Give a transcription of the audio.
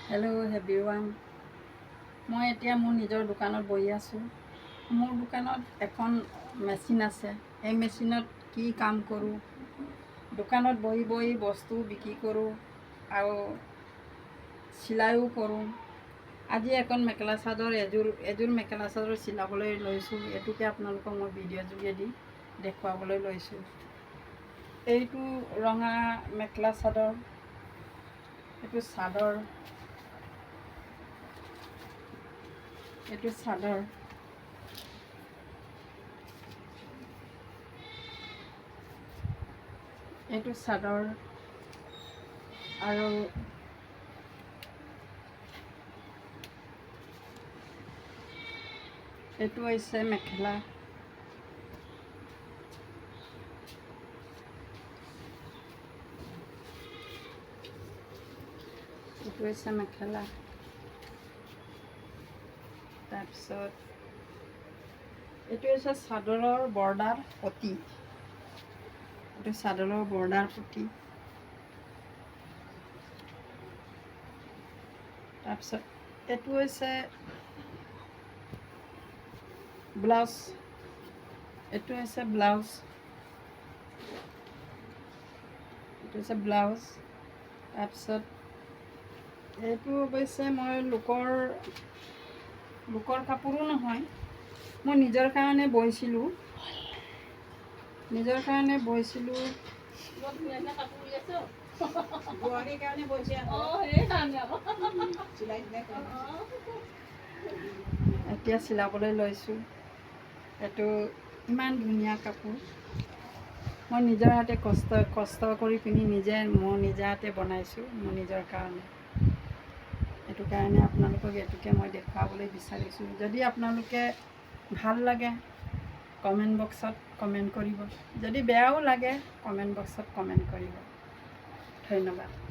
Hello' everyone, মই এতিয়া মোৰ নিজৰ দোকানত বহি আছোঁ। মোৰ দোকানত এখন মেচিন আছে। এই মেচিনত কি কাম কৰোঁ, দোকানত বহি বহি বস্তু বিক্ৰী কৰোঁ আৰু চিলাইও কৰোঁ। আজি এখন মেখেলা চাদৰ এযোৰ মেখেলা চাদৰ চিলাবলৈ লৈছোঁ। এইটোকে আপোনালোকক মই ভিডিঅ' যোগেদি দেখুৱাবলৈ লৈছোঁ। এইটো ৰঙা মেখেলা চাদৰ, এইটো চাদৰ, এইটো চাদৰ, এইটো চাদৰ আৰু এইটো হৈছে মেখেলা। এইটো হৈছে মেখেলা। তাৰপিছত এইটো হৈছে চাদৰৰ বৰ্ডাৰ পটি। এইটো চাদৰৰ বৰ্ডাৰ পটি। তাৰপিছত এইটো হৈছে ব্লাউজ। এইটো হৈছে ব্লাউজ। এইটো হৈছে ব্লাউজ। তাৰপিছত এইটো অৱশ্যে মই লোকৰ কাপোৰো নহয়, মই নিজৰ কাৰণে বৈছিলোঁ। নিজৰ কাৰণে বৈছিলোঁ। এতিয়া চিলাবলৈ লৈছোঁ। এইটো ইমান ধুনীয়া কাপোৰ। মই নিজৰ হাতে কষ্ট কৰি পিনি মোৰ নিজে হাতে বনাইছোঁ মোৰ নিজৰ কাৰণে। সেইটো কাৰণে আপোনালোকক এইটোকে মই দেখুৱাবলৈ বিচাৰিছোঁ। যদি আপোনালোকে ভাল লাগে কমেণ্ট বক্সত কমেণ্ট কৰিব, যদি বেয়াও লাগে কমেণ্ট বক্সত কমেণ্ট কৰিব। ধন্যবাদ।